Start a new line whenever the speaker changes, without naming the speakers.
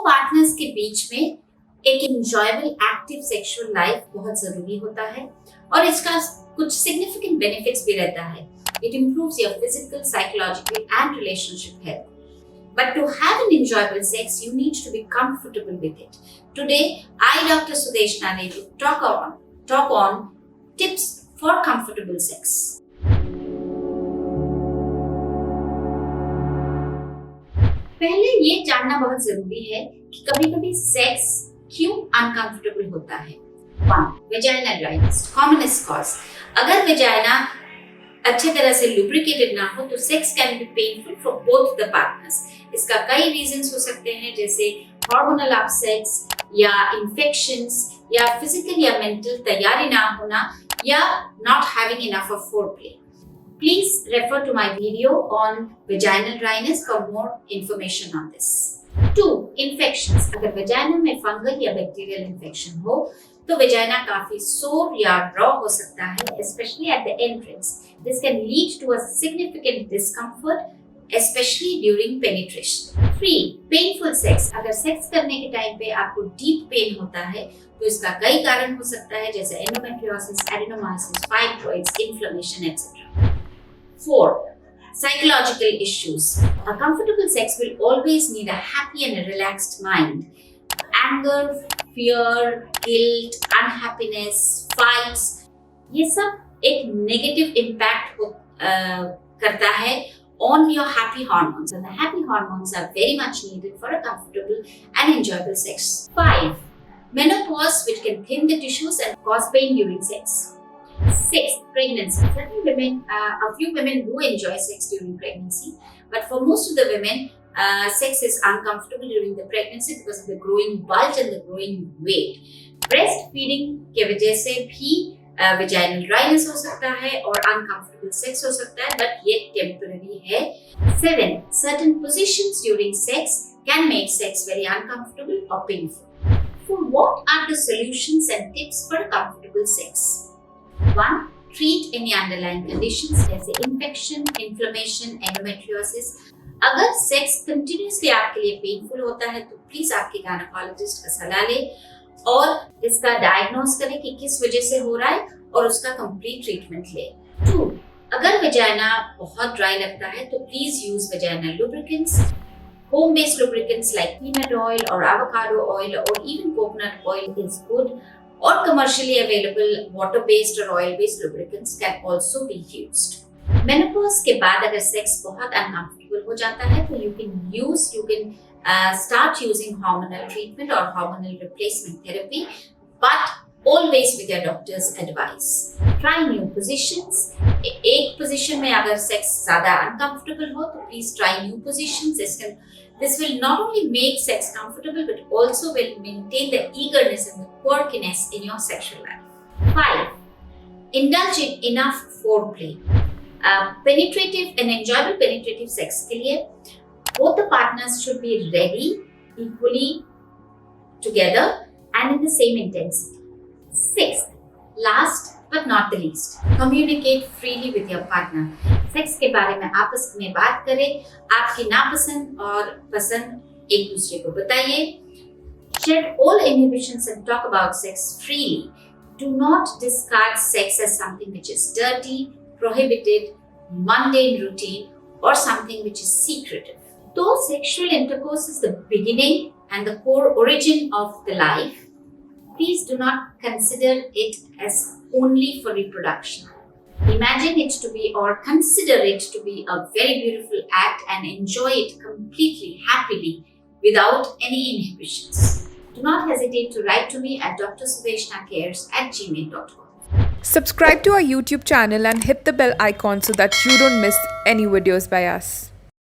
Partners के बीच में एक इंजॉयबल एक्टिव सेक्सुअल लाइफ बहुत जरूरी होता है और इसका कुछ सिग्निफिकेंट बेनिफिट्स भी रहता है. It improves your physical, psychological and relationship health. But to have an enjoyable sex, you need to be comfortable with it. Today, I, Dr. Sudesh Nane, will talk on tips for comfortable sex. पहले ये जानना बहुत जरूरी है कि कभी-कभी sex क्यों uncomfortable होता है. 1. Vaginal dryness, commonest cause. अगर वेजाइना अच्छे तरह से लुब्रिकेटेड ना हो तो sex can be painful for both the partners. इसका कई रीजंस हो सकते हैं, जैसे हार्मोनल अपसेट्स या इन्फेक्शंस या फिजिकल या मेंटल तैयारी ना होना या not having enough of foreplay. Please refer to my video on vaginal dryness for more information on this. 2. Infections. अगर वेजाइना में फंगल या बैक्टीरियल इन्फेक्शन हो तो वेजाइना काफी सोर या रॉ हो सकता है, especially at the entrance. This can lead to a significant discomfort, especially during penetration. 3. Painful sex. अगर सेक्स करने के टाइम पे आपको डीप पेन होता है तो इसका कई कारण हो सकता है, जैसे endometriosis, adenomyosis, fibroids, inflammation etcetera. 4. Psychological issues. A comfortable sex will always need a happy and a relaxed mind. Anger, fear, guilt, unhappiness, fights, ये सब एक negative impact करता है on your happy hormones. And the happy hormones are very much needed for a comfortable and enjoyable sex. 5. Menopause, which can thin the tissues and cause pain during sex. 6. Pregnancy. Certain women, a few women do enjoy sex during pregnancy, but for most of the women, sex is uncomfortable during the pregnancy because of the growing bulge and the growing weight. Breastfeeding के वजह से भी vaginal dryness हो सकता है और uncomfortable sex हो सकता है, but ये temporary है. 7. Certain positions during sex can make sex very uncomfortable or painful. So, what are the solutions and tips for comfortable sex? 1. Treat any underlying conditions जैसे infection, inflammation, endometriosis. अगर sex continuously आपके लिए painful होता है तो please आपके gynaecologist का सलाह लें और इसका डायग्नोस करें कि किस वजह से हो रहा है और उसका कंप्लीट ट्रीटमेंट लें. 2. अगर वेजाइना बहुत ड्राई लगता है तो please use vaginal lubricants. Home based lubricants like peanut oil or avocado oil or even coconut oil is good. Or commercially available water-based or oil-based lubricants can also be used. Menopause के बाद अगर sex बहुत uncomfortable हो जाता है तो you can start using hormonal treatment or hormonal replacement therapy, but always with your doctor's advice. Try new positions. एक position में अगर सेक्स ज़्यादा uncomfortable हो तो please try new positions. This will not only make sex comfortable but also will maintain the eagerness and the quirkiness in your sexual life. 5. Indulge in enough foreplay. Penetrative and enjoyable penetrative sex के लिए both the partners should be ready equally together and in the same intensity. 6. Last but not the least, communicate freely with your partner. Sex के बारे में आपस में बात करें, आपकी नापसंद और पसंद एक दूसरे को बताइए. Shed all inhibitions and talk about sex freely. Do not discard sex as something which is dirty, prohibited, mundane routine, or something which is secretive. Though sexual intercourse is the beginning and the core origin of the life, please do not consider it as only for reproduction. Imagine it to be or consider it to be a very beautiful act and enjoy it completely, happily, without any inhibitions. Do not hesitate to write to me at drsudeshnacares@gmail.com.
Subscribe to our YouTube channel and hit the bell icon so that you don't miss any videos by us.